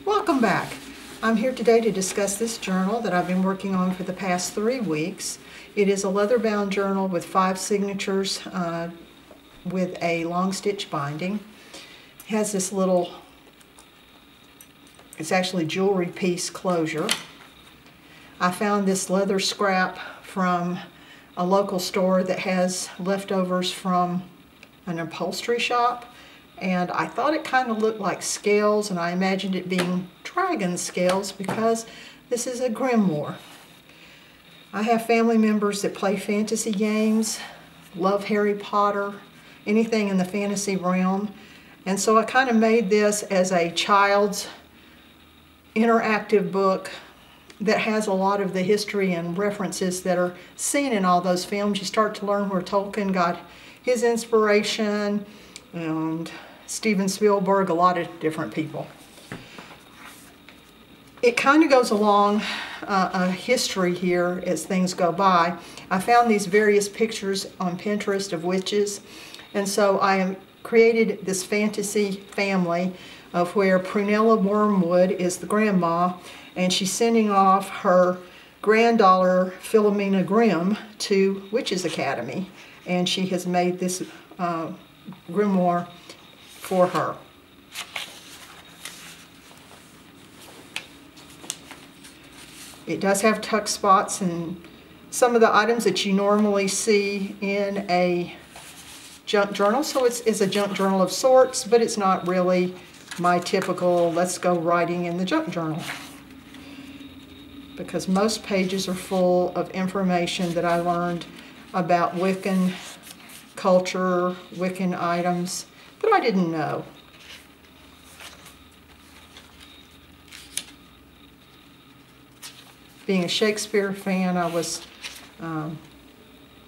Welcome back. I'm here today to discuss this journal that I've been working on for the past 3 weeks. It is a leather-bound journal with 5 signatures with a long stitch binding. It has this little, it's actually jewelry piece closure. I found this leather scrap from a local store that has leftovers from an upholstery shop, and I thought it kind of looked like scales, and I imagined it being dragon scales because this is a grimoire. I have family members that play fantasy games, love Harry Potter, anything in the fantasy realm, and so I kind of made this as a child's interactive book that has a lot of the history and references that are seen in all those films. You start to learn where Tolkien got his inspiration, and Steven Spielberg, a lot of different people. It kind of goes along a history here as things go by. I found these various pictures on Pinterest of witches, and so I created this fantasy family of where Prunella Wormwood is the grandma, and she's sending off her granddaughter Philomena Grimm to Witches Academy, and she has made this grimoire for her. It does have tuck spots and some of the items that you normally see in a junk journal, so it's a junk journal of sorts, but it's not really my typical let's go writing in the junk journal, because most pages are full of information that I learned about Wiccan culture, Wiccan items that I didn't know. Being a Shakespeare fan, I was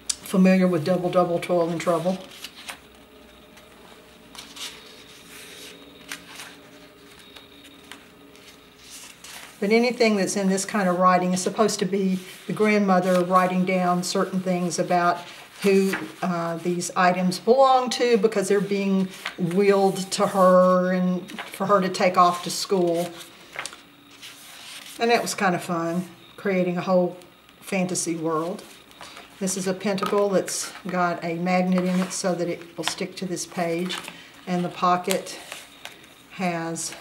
familiar with Double, Double, Toil and Trouble. But anything that's in this kind of writing is supposed to be the grandmother writing down certain things about who these items belong to, because they're being willed to her and for her to take off to school. And that was kind of fun, creating a whole fantasy world. This is a pentacle that's got a magnet in it so that it will stick to this page, and the pocket has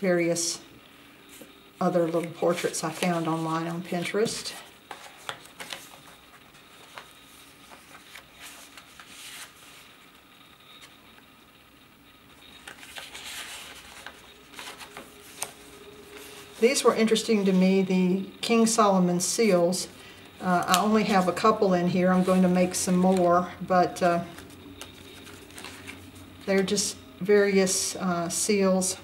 various other little portraits I found online on Pinterest. These were interesting to me, the King Solomon seals. I only have a couple in here. I'm going to make some more, but they're just various seals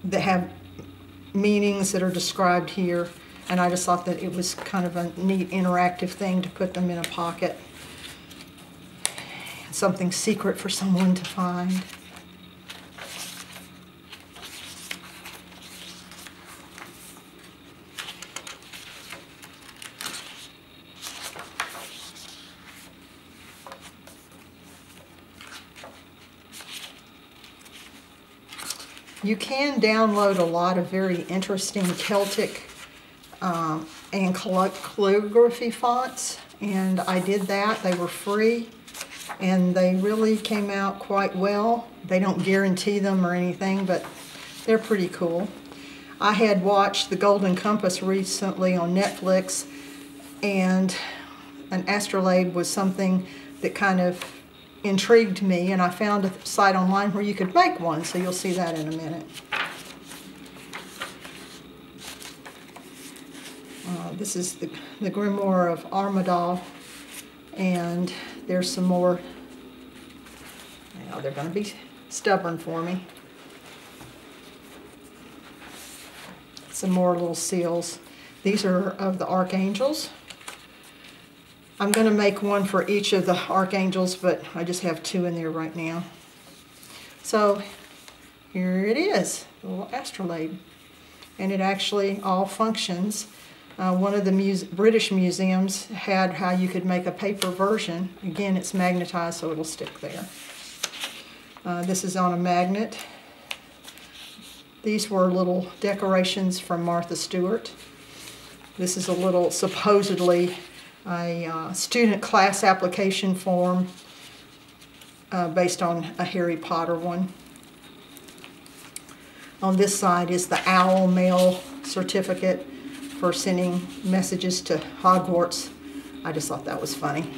that have meanings that are described here, and I just thought that it was kind of a neat interactive thing to put them in a pocket. Something secret for someone to find. You can download a lot of very interesting Celtic and calligraphy fonts, and I did that. They were free, and they really came out quite well. They don't guarantee them or anything, but they're pretty cool. I had watched The Golden Compass recently on Netflix, and an astrolabe was something that kind of intrigued me, and I found a site online where you could make one, so you'll see that in a minute. This is the Grimoire of Armidal, and there's some more. Now they're going to be stubborn for me. Some more little seals. These are of the archangels. I'm going to make one for each of the archangels, but I just have 2 in there right now. So here it is, a little astrolabe. And it actually all functions. One of the British museums had how you could make a paper version. Again, it's magnetized, so it'll stick there. This is on a magnet. These were little decorations from Martha Stewart. This is a little, supposedly, a student class application form based on a Harry Potter one. On this side is the OWL mail certificate for sending messages to Hogwarts. I just thought that was funny.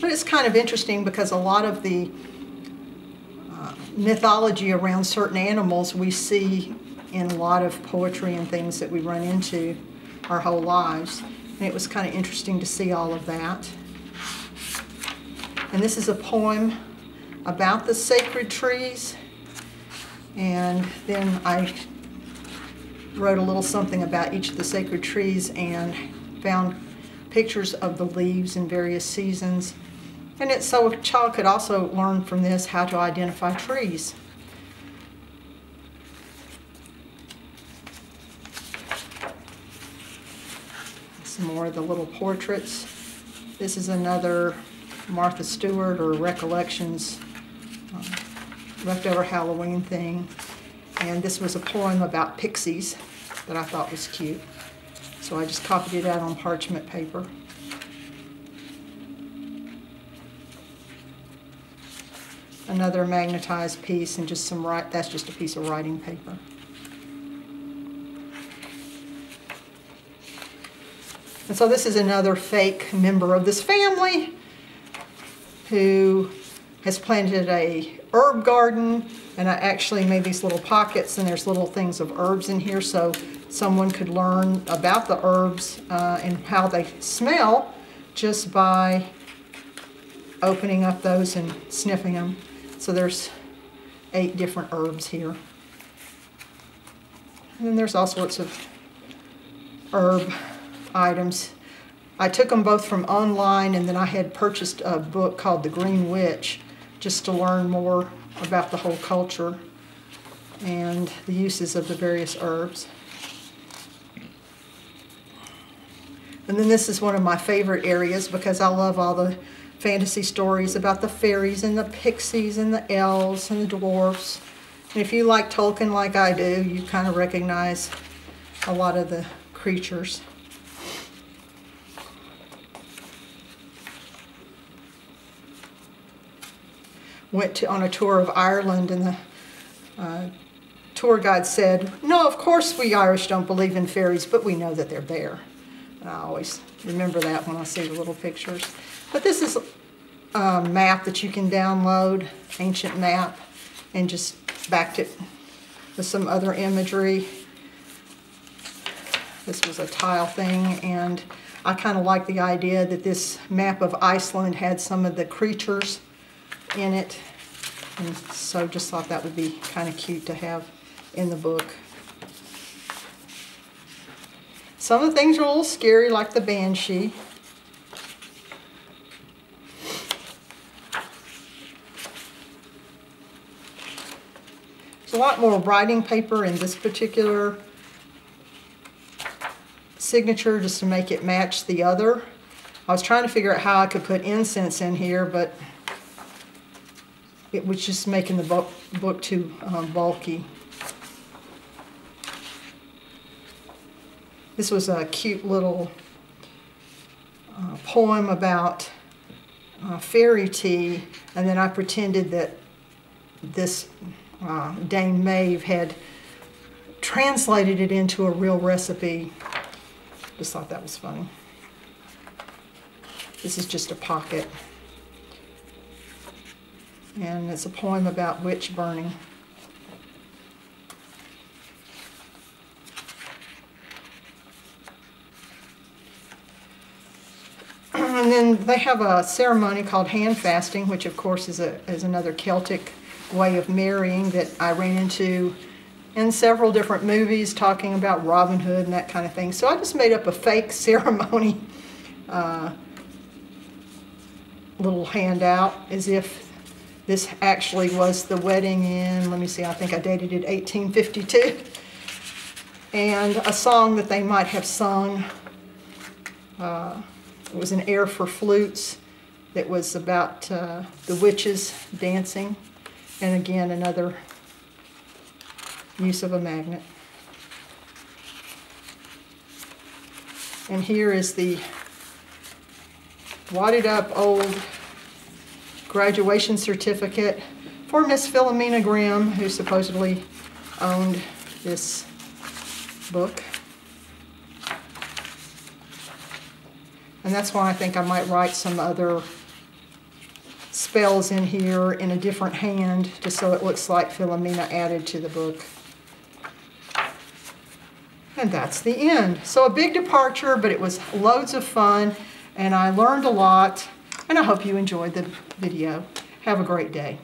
But it's kind of interesting because a lot of the mythology around certain animals we see in a lot of poetry and things that we run into our whole lives. And it was kind of interesting to see all of that. And this is a poem about the sacred trees. And then I wrote a little something about each of the sacred trees and found pictures of the leaves in various seasons. And it's so a child could also learn from this how to identify trees. Some more of the little portraits. This is another Martha Stewart or Recollections leftover Halloween thing. And this was a poem about pixies that I thought was cute. So I just copied it out on parchment paper. Another magnetized piece and just some that's just a piece of writing paper. And so this is another fake member of this family who has planted a herb garden, and I actually made these little pockets, and there's little things of herbs in here so someone could learn about the herbs and how they smell just by opening up those and sniffing them. So there's 8 different herbs here. And then there's all sorts of herb items. I took them both from online, and then I had purchased a book called The Green Witch just to learn more about the whole culture and the uses of the various herbs. And then this is one of my favorite areas because I love all the fantasy stories about the fairies and the pixies and the elves and the dwarfs. And if you like Tolkien like I do, you kind of recognize a lot of the creatures. Went on a tour of Ireland, and the tour guide said, "No, of course we Irish don't believe in fairies, but we know that they're there." And I always remember that when I see the little pictures. But this is a map that you can download, ancient map, and just backed it with some other imagery. This was a tile thing, and I kind of like the idea that this map of Iceland had some of the creatures in it, and so just thought that would be kind of cute to have in the book. Some of the things are a little scary, like the banshee. There's a lot more writing paper in this particular signature just to make it match the other. I was trying to figure out how I could put incense in here, but it was just making the book too bulky. This was a cute little poem about fairy tea, and then I pretended that this Dame Maeve had translated it into a real recipe. Just thought that was funny. This is just a pocket. And it's a poem about witch burning. And then they have a ceremony called hand fasting, which of course is another Celtic way of marrying that I ran into in several different movies talking about Robin Hood and that kind of thing. So I just made up a fake ceremony little handout as if this actually was the wedding in, let me see, I think I dated it 1852. And a song that they might have sung. It was an air for flutes, that was about the witches dancing. And again, another use of a magnet. And here is the wadded up old graduation certificate for Miss Philomena Grimm, who supposedly owned this book. And that's why I think I might write some other spells in here in a different hand, just so it looks like Philomena added to the book. And that's the end. So a big departure, but it was loads of fun, and I learned a lot, and I hope you enjoyed the video. Have a great day.